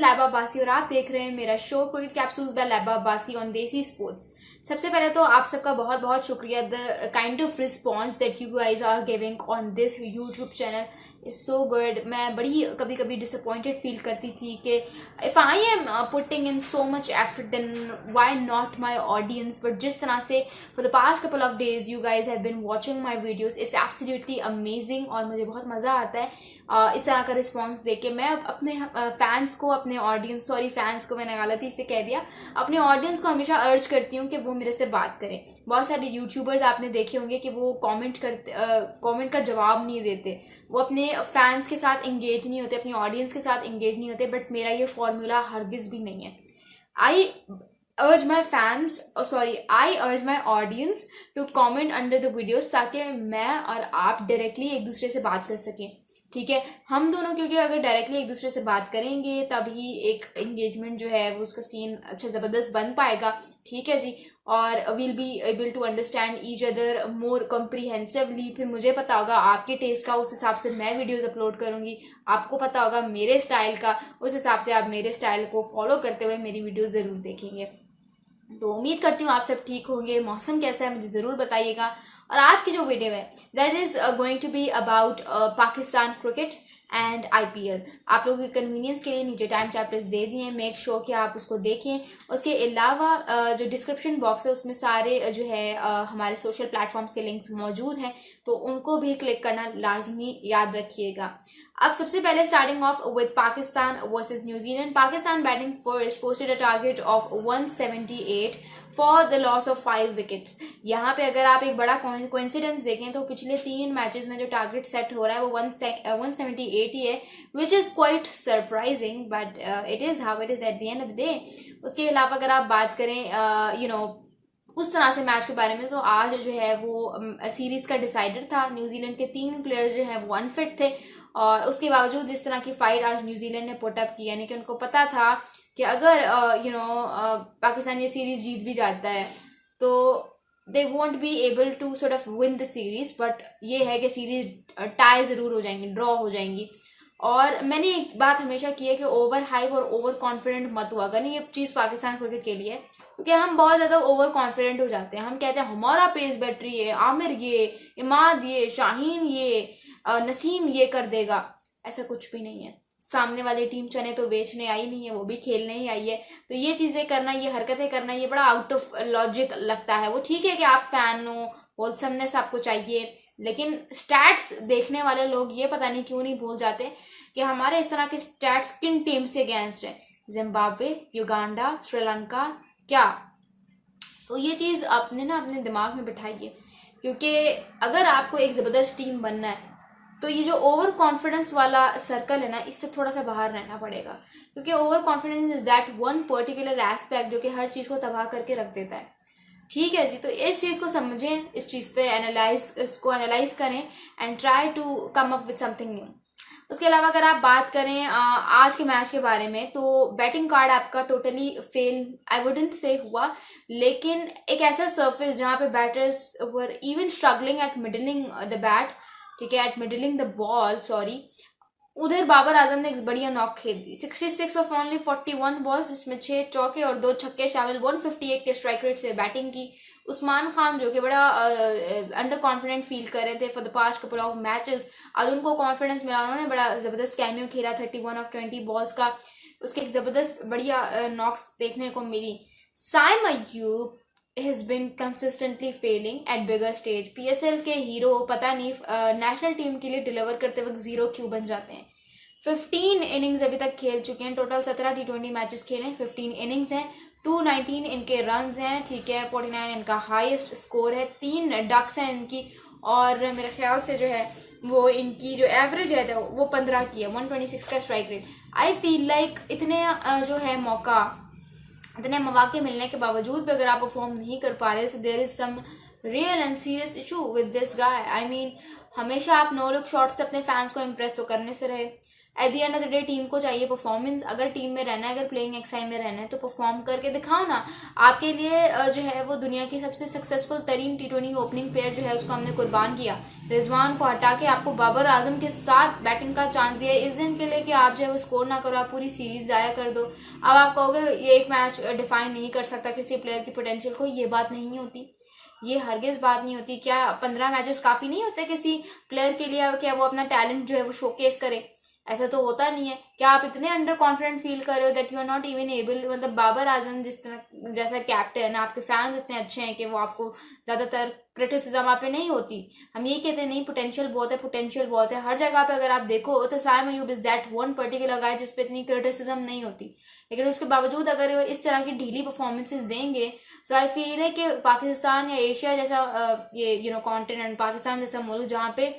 लैबा अब्बासी और आप देख रहे हैं मेरा show cricket capsules by Laiba Abbasi on Desi sports. सबसे पहले तो आप सबका बहुत बहुत शुक्रिया। The kind of response that you guys are giving on this YouTube channel is so good. मैं बड़ी कभी कभी डिसअपॉइंटेड फील करती थी कि if I am putting in so much effort then why not my audience, but जिस तरह से for the past couple of days you guys have been watching my videos, it's absolutely amazing और मुझे बहुत मज़ा आता है इस तरह का रिस्पॉन्स दे के। मैं अपने फैंस को, अपने ऑडियंस, सॉरी फैंस को मैंने गलती से कह दिया, अपने ऑडियंस को हमेशा अर्ज करती हूँ कि वो मेरे से बात करें। बहुत सारे यूट्यूबर्स आपने देखे होंगे कि वो कमेंट का जवाब नहीं देते, वो अपने फैंस के साथ इंगेज नहीं होते, अपनी ऑडियंस के साथ इंगेज नहीं होते, बट मेरा ये फॉर्मूला हरगिज़ भी नहीं है। I urge my audience to comment under the videos ताकि मैं और आप डायरेक्टली एक दूसरे से बात कर सकें। ठीक है, हम दोनों क्योंकि अगर डायरेक्टली एक दूसरे से बात करेंगे तभी एक एंगेजमेंट जो है वो उसका सीन अच्छा ज़बरदस्त बन पाएगा। ठीक है जी, और we'll be able to understand each other more comprehensively. फिर मुझे पता होगा आपके टेस्ट का, उस हिसाब से मैं वीडियोस अपलोड करूँगी। आपको पता होगा मेरे स्टाइल का, उस हिसाब से आप मेरे स्टाइल को फॉलो करते हुए मेरी वीडियोस ज़रूर देखेंगे। तो उम्मीद करती हूँ आप सब ठीक होंगे। मौसम कैसा है मुझे ज़रूर बताइएगा। और आज की जो वीडियो है that is going to be about Pakistan cricket and IPL। आप लोगों के कन्वीनियंस के लिए नीचे टाइम चैप्टर्स दे दिए हैं, मेक श्योर कि आप उसको देखें। उसके अलावा जो डिस्क्रिप्शन बॉक्स है उसमें सारे जो है हमारे सोशल प्लेटफॉर्म्स के लिंक्स मौजूद हैं, तो उनको भी क्लिक करना लाजमी याद रखिएगा। अब सबसे पहले starting of with Pakistan versus New Zealand. Pakistan batting first posted a target of 178 for the loss of 5 wickets. यहाँ पे अगर आप एक बड़ा कोइंसिडेंस देखें तो पिछले 3 मैचेस में जो टारगेट सेट हो रहा है वो 178 ही है, which is quite surprising, but it is how it is at the end of the day. उसके अलावा अगर आप बात करें उस तरह से मैच के बारे में, तो आज जो है वो सीरीज़ का डिसाइडर था। न्यूजीलैंड के 3 प्लेयर्स जो हैं वो अनफिट थे और उसके बावजूद जिस तरह की फाइट आज न्यूजीलैंड ने पुटअप की, यानी कि उनको पता था कि अगर पाकिस्तान ये सीरीज़ जीत भी जाता है तो they won't be able to sort of win the series, but ये है कि सीरीज़ टाई ज़रूर हो जाएंगी, ड्रॉ हो जाएंगी। और मैंने एक बात हमेशा की है कि ओवर हाइप और ओवर कॉन्फिडेंट मत हुआ करनी। ये चीज़ पाकिस्तान क्रिकेट के लिए, क्योंकि हम बहुत ज़्यादा ओवर कॉन्फिडेंट हो जाते हैं। हम कहते हैं हमारा पेस बैटरी है, आमिर ये, इमाद ये, शाहीन ये, नसीम ये कर देगा। ऐसा कुछ भी नहीं है। सामने वाली टीम चने तो बेचने आई नहीं है, वो भी खेलने ही आई है। तो ये चीज़ें करना, ये हरकतें करना, ये बड़ा आउट ऑफ लॉजिक लगता है। वो ठीक है कि आप फैन हो, होलसमनेस आपको चाहिए, लेकिन स्टैट्स देखने वाले लोग ये पता नहीं क्यों नहीं भूल जाते कि हमारे इस तरह के स्टैट्स किन टीम से अगेंस्ट है। जिम्बाब्वे, युगांडा, श्रीलंका, क्या? तो ये चीज़ आपने अपने दिमाग में बिठाइए, क्योंकि अगर आपको एक ज़बरदस्त टीम बनना है तो ये जो ओवर कॉन्फिडेंस वाला सर्कल है ना, इससे थोड़ा सा बाहर रहना पड़ेगा। क्योंकि over confidence is that one particular aspect जो कि हर चीज़ को तबाह करके रख देता है। ठीक है जी, तो इस चीज़ को समझें, इस चीज़ पे इसको एनालाइज करें and try to come up with something new. उसके अलावा अगर आप बात करें आज के मैच के बारे में, तो बैटिंग कार्ड आपका totally fail I wouldn't say हुआ, लेकिन एक ऐसा सरफेस जहाँ पे batters were even struggling at middling the bat, ठीक है, at middling the ball, sorry, उधर बाबर आजम ने एक बढ़िया नॉक खेल दी। 66 ऑफ ओनली 41 बॉल्स, जिसमें 6 चौके और 2 छक्के शामिल, 158 के स्ट्राइक रेट से बैटिंग की। उस्मान खान जो कि बड़ा अंडर कॉन्फिडेंट फील कर रहे थे for the past couple of matches, आज उनको कॉन्फिडेंस मिला, उन्होंने बड़ा ज़बरदस्त कैमियो खेला 31 ऑफ 20 बॉल्स का। उसके एक ज़बरदस्त बढ़िया नॉक्स देखने को मिली। साइम अय्यूब has been consistently failing at bigger stage। PSL के हीरो पता नहीं नेशनल टीम के लिए डिलीवर करते वक्त ज़ीरो क्यों बन जाते हैं। 15 इनिंग्स अभी तक खेल चुके हैं, टोटल 17 T20 मैचेस खेले हैं, 15 इनिंग्स हैं, 219 इनके रन्स हैं, ठीक है, 49 इनका हाईएस्ट स्कोर है, 3 डक्स हैं इनकी, और मेरे ख्याल से जो है वो इनकी जो एवरेज है वो 15 की है, 126 का strike rate. I feel like इतने जो है इतने मौके मिलने के बावजूद भी अगर आप परफॉर्म नहीं कर पा रहे, so there is some real and serious issue with this guy. I mean हमेशा आप नो लुक शॉट्स से अपने फैंस को इम्प्रेस तो करने से रहे, at the end of the day team को चाहिए परफॉर्मेंस। अगर टीम में रहना है, अगर प्लेइंग एक्साई में रहना है तो परफॉर्म करके दिखाओ ना। आपके लिए जो है वो दुनिया की सबसे सक्सेसफुल तरीन T20 ओपनिंग प्लेयर जो है उसको हमने कुर्बान किया, रिजवान को हटा के आपको बाबर आजम के साथ बैटिंग का चांस दिया इस दिन के लिए कि आप जो है वो स्कोर ना करो, आप पूरी सीरीज जाया कर दो। अब आप कहोगे ये एक मैच डिफाइन नहीं कर सकता किसी प्लेयर की पोटेंशियल को, ये बात नहीं होती, ये हरगिज बात नहीं होती। क्या 15 मैचेस काफ़ी नहीं होते किसी प्लेयर के लिए क्या वो अपना टैलेंट जो है वो शोकेस करे? ऐसा तो होता नहीं है। क्या आप इतने अंडर कॉन्फिडेंट फील कर रहे हो that you are not even able, मतलब बाबर आजम जिस तरह जैसा कैप्टन, आपके फैंस इतने अच्छे हैं कि वो आपको ज़्यादातर क्रिटिसिज्म आप पे नहीं होती। हम ये कहते हैं नहीं पोटेंशियल बहुत है, पोटेंशियल बहुत है हर जगह पे। अगर आप देखो तो Saim Ayub is that one particular guy जिस पे इतनी क्रिटिसिज्म नहीं होती, लेकिन उसके बावजूद अगर वो इस तरह की ढीली परफॉर्मेंसेज देंगे, सो आई फील है कि पाकिस्तान या एशिया जैसा ये कॉन्टिनेंट, पाकिस्तान जैसा मुल्क जहाँ पे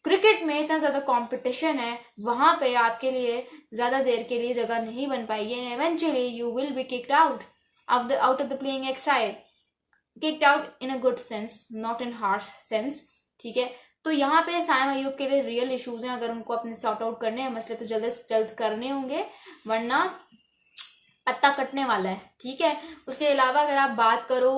क्रिकेट में इतना ज़्यादा कंपटीशन है, वहाँ पे आपके लिए ज़्यादा देर के लिए जगह नहीं बन पाएगी and eventually you will be kicked out of the playing Exide, kicked out in a good sense, not in harsh sense. ठीक है, तो यहाँ पे साइम अयूब के लिए रियल इश्यूज हैं। अगर उनको अपने सॉर्ट आउट करने हैं मसले तो जल्द से जल्द करने होंगे, वरना पत्ता कटने वाला है। ठीक है, उसके अलावा अगर आप बात करो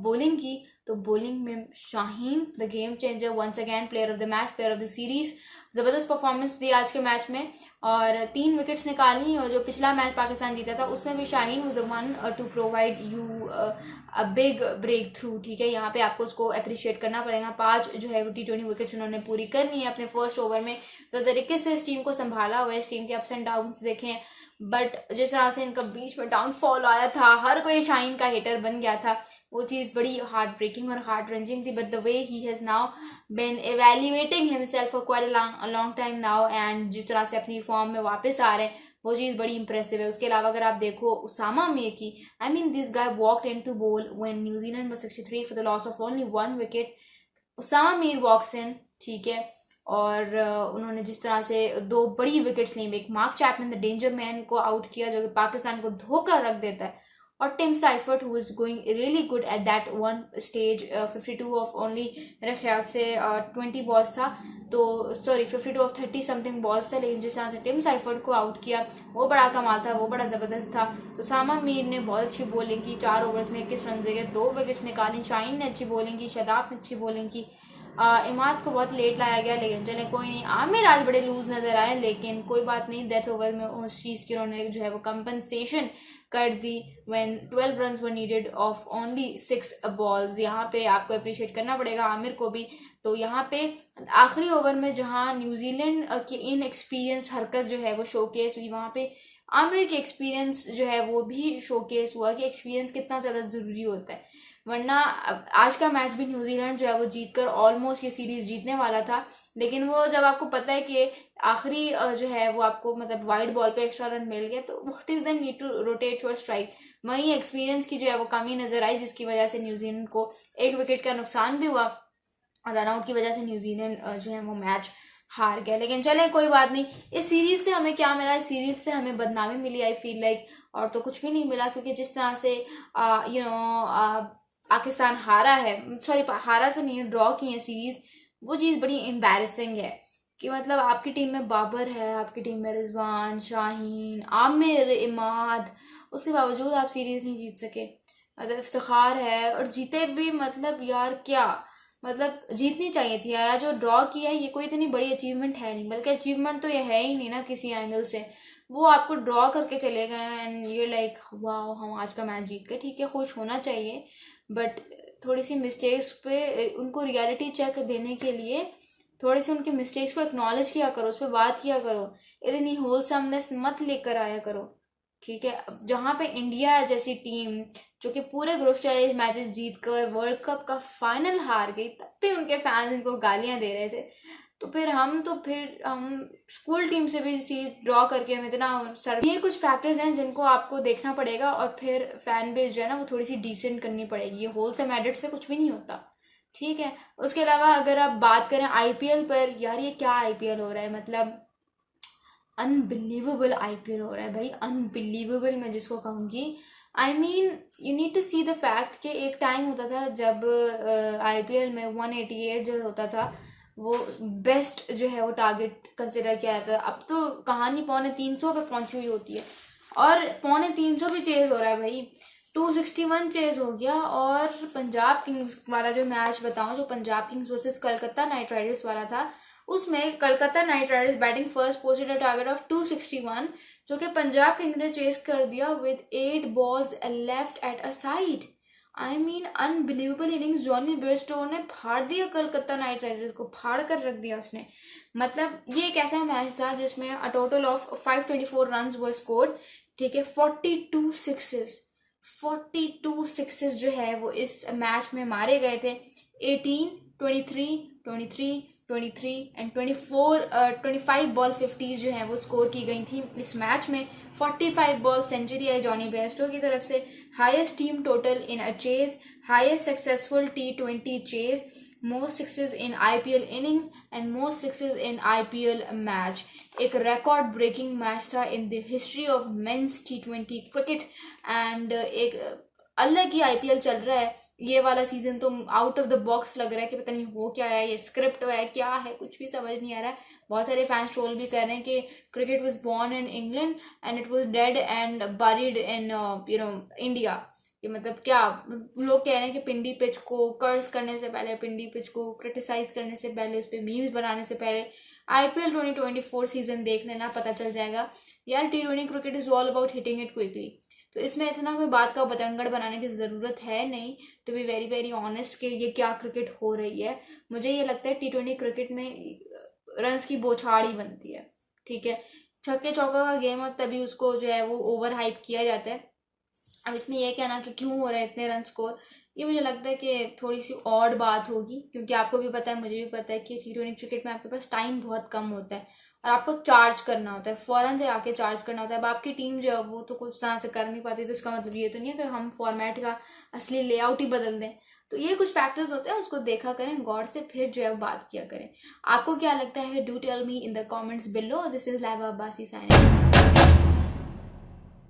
बॉलिंग की, तो बॉलिंग में Shaheen the game changer, once again player of the match, player of the series, ज़बरदस्त परफॉर्मेंस दी आज के मैच में और 3 विकेट्स निकाली। और जो पिछला मैच पाकिस्तान जीता था उसमें भी Shaheen was the one to provide you a big breakthrough. ठीक है, यहाँ पे आपको उसको अप्रिशिएट करना पड़ेगा। 5 जो है वो T20 विकेट्स उन्होंने पूरी करनी है अपने फर्स्ट ओवर में। तो तरीके से इस टीम को संभाला हुआ है, इस टीम के अप्स एंड डाउन्स देखें, बट जिस तरह से इनका बीच में डाउनफॉल आया था, हर कोई शाहीन का हेटर बन गया था, वो चीज़ बड़ी हार्ट ब्रेकिंग और हार्ट रेंजिंग थी। But the way he has now been evaluating himself for quite a long time now and जिस तरह से अपनी फॉर्म में वापस आ रहे हैं वो चीज़ बड़ी इंप्रेसिव है। उसके अलावा अगर आप देखो उसामा मीर की, I mean this guy walked in to bowl when New Zealand was 63 for the loss of only 1 wicket. Usama Mir walks in, ठीक है, और उन्होंने जिस तरह से 2 बड़ी विकेट्स ली, एक mark Chapman the danger man को आउट किया जो कि पाकिस्तान को धोखा रख देता है, और Tim Seifert who is going really good at that one stage. 52 off only मेरे ख्याल से 20 बॉल्स था, तो सॉरी 52 ऑफ 30 समथिंग बॉल्स था, लेकिन जिस तरह से टिम साइफर्ट को आउट किया वो बड़ा कमाल था, वो बड़ा ज़बरदस्त था। तो सामा मीर ने बहुत अच्छी बॉलिंग की, 4 ओवर्स में 21 रन देके 2 विकेट्स निकाली। शाहीन ने अच्छी बॉलिंग की, शदाब ने अच्छी बॉलिंग की, इमाद को बहुत लेट लाया गया, लेकिन चले कोई नहीं। आमिर आज बड़े लूज नजर आए, लेकिन कोई बात नहीं, डेथ ओवर में उस चीज़ की उन्होंने जो है वो कंपनसेशन कर दी when 12 runs were needed off only 6 balls. यहाँ पे आपको अप्रिशिएट करना पड़ेगा आमिर को भी। तो यहाँ पे आखिरी ओवर में जहाँ न्यूजीलैंड की इन एक्सपीरियंस हरकत जो है वो शोकेस हुई, वहाँ पे आमिर के एक्सपीरियंस जो है वो भी शोकेस हुआ कि एक्सपीरियंस कितना ज़्यादा ज़रूरी होता है। वरना आज का मैच भी न्यूजीलैंड जो है वो जीतकर ऑलमोस्ट ये सीरीज जीतने वाला था, लेकिन वो जब आपको पता है कि आखिरी जो है वो आपको मतलब वाइड बॉल पे एक्स्ट्रा रन मिल गया, तो what is the need to rotate your strike. वहीं एक्सपीरियंस की जो है वो कमी नजर आई, जिसकी वजह से न्यूजीलैंड को 1 विकेट का नुकसान भी हुआ, रनआउट की वजह से न्यूजीलैंड जो है वो मैच हार गया। लेकिन चले कोई बात नहीं। इस सीरीज से हमें क्या मिला? इस सीरीज से हमें बदनामी मिली, आई फील लाइक, और तो कुछ भी नहीं मिला, क्योंकि जिस तरह से पाकिस्तान हारा है, सॉरी हारा तो नहीं है, ड्रॉ की है सीरीज, वो चीज़ बड़ी एम्बैरसिंग है कि मतलब आपकी टीम में बाबर है, आपकी टीम में रिजवान, शाहीन, आमिर, इमाद, उसके बावजूद आप सीरीज नहीं जीत सके। मतलब इफ्तिखार है, और जीते भी मतलब यार क्या, मतलब जीतनी चाहिए थी यार। जो ड्रॉ किया है ये कोई इतनी बड़ी अचीवमेंट है नहीं, बल्कि अचीवमेंट तो ये है ही नहीं ना किसी एंगल से। वो आपको ड्रॉ करके चले गए एंड यू लाइक वाह हम आज का मैच जीत गए। ठीक है, खुश होना चाहिए, बट थोड़ी सी मिस्टेक्स पे उनको रियलिटी चेक देने के लिए थोड़ी सी उनके मिस्टेक्स को एक्नॉलेज किया करो, उस पर बात किया करो, इतनी होलसमनेस मत लेकर आया करो। ठीक है, अब जहाँ पे इंडिया जैसी टीम जो कि पूरे ग्रुप स्टेज मैचेस जीत कर वर्ल्ड कप का फाइनल हार गई, तब भी उनके फैंस इनको गालियाँ दे रहे थे, तो फिर हम स्कूल टीम से भी सीरीज ड्रॉ करके हम इतना सर। ये कुछ फैक्टर्स हैं जिनको आपको देखना पड़ेगा, और फिर फैन बेस जो है ना वो थोड़ी सी डिसेंट करनी पड़ेगी। ये होलसेम एडिट से कुछ भी नहीं होता। ठीक है, उसके अलावा अगर आप बात करें आईपीएल पर, यार ये क्या आईपीएल हो रहा है, मतलब अनबिलीवेबल आईपीएल हो रहा है भाई, अनबिलीवेबल मैं जिसको कहूँगी। I mean you need to see the fact कि एक टाइम होता था जब आईपीएल में 188 जो होता था वो बेस्ट जो है वो टारगेट कंसिडर किया जाता है। अब तो कहानी 250 पे पहुंची हुई होती है, और 350 भी चेज हो रहा है भाई, 261 चेज हो गया। और पंजाब किंग्स वाला जो मैच बताऊं, जो Punjab Kings versus Calcutta night Riders वाला था, उसमें Calcutta night Riders batting first posted a target of 261, जो कि पंजाब किंग्स ने चेस कर दिया with 8 balls left at a side. I mean unbelievable innings. Jonny Bairstow ने फाड़ दिया कलकत्ता नाइट राइडर्स को, फाड़ कर रख दिया उसने। मतलब ये एक ऐसा मैच था जिसमें a total of 524 runs were scored, ठीक है। 42 सिक्सेस जो है वो इस मैच में मारे गए थे। 18, 23, 23, 23 एंड 25 बॉल 50s जो है वो स्कोर की गई थी इस मैच में। 45 बॉल सेंचुरी है जॉनी बेयरस्टो की तरफ से। Highest team total in a chase, highest successful T20 chase, most sixes in IPL innings and most sixes in IPL match. एक रिकॉर्ड ब्रेकिंग मैच था in the history of men's T20 cricket. And एक अलग ही IPL चल रहा है ये वाला season, तो आउट ऑफ द बॉक्स लग रहा है कि पता नहीं हो क्या रहा है, ये स्क्रिप्ट है क्या है, कुछ भी समझ नहीं आ रहा है। बहुत सारे फैंस ट्रोल भी कर रहे हैं कि cricket was born in England and it was dead and buried in India. कि मतलब क्या लोग कह रहे हैं कि पिंडी पिच को कर्स करने से पहले, पिंडी पिच को क्रिटिसाइज करने से पहले, उस पर मीम्स बनाने से पहले IPL 2024 सीजन देख लेना, पता चल जाएगा यार T20 cricket is all about hitting it quickly. तो इसमें इतना कोई बात का बतंगड़ बनाने की ज़रूरत है नहीं, to be very very honest कि ये क्या क्रिकेट हो रही है। मुझे ये लगता है T20 क्रिकेट में रन्स की बौछार ही बनती है, ठीक है। छक्के चौका का गेम है, तभी उसको जो है वो ओवर हाइप किया जाता है। अब इसमें यह कहना कि क्यों हो रहे हैं इतने रन स्कोर, ये मुझे लगता है कि थोड़ी सी ऑड बात होगी, क्योंकि आपको भी पता है, मुझे भी पता है कि T20 क्रिकेट में आपके पास टाइम बहुत कम होता है और आपको चार्ज करना होता है, फ़ौरन से आके चार्ज करना होता है। अब आपकी टीम जो है वो तो कुछ तरह से कर नहीं पाती, तो इसका मतलब ये तो नहीं है कि हम फॉर्मेट का असली लेआउट ही बदल दें। तो ये कुछ फैक्टर्स होते हैं, उसको देखा करें गौर से, फिर जो है बात किया करें। आपको क्या लगता है, do tell me in the comments below. This is Laiba Abbasi signing.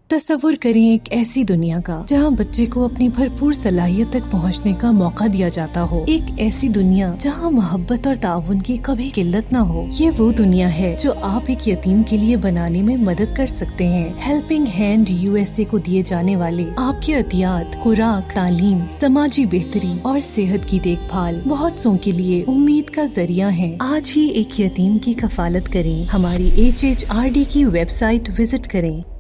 तस्वुर करें एक ऐसी दुनिया का जहां बच्चे को अपनी भरपूर सलाहियत तक पहुंचने का मौका दिया जाता हो। एक ऐसी दुनिया जहां मोहब्बत और ताउन की कभी किल्लत ना हो। ये वो दुनिया है जो आप एक यतीम के लिए बनाने में मदद कर सकते हैं। हेल्पिंग हैंड USA को दिए जाने वाले आपके अतियात, खुराक, तालीम, समाजी बेहतरी और सेहत की देखभाल बहुत सौ के लिए उम्मीद का जरिया है। आज ही एक यतीम की कफालत करें। हमारी HHRD की वेबसाइट विजिट करें।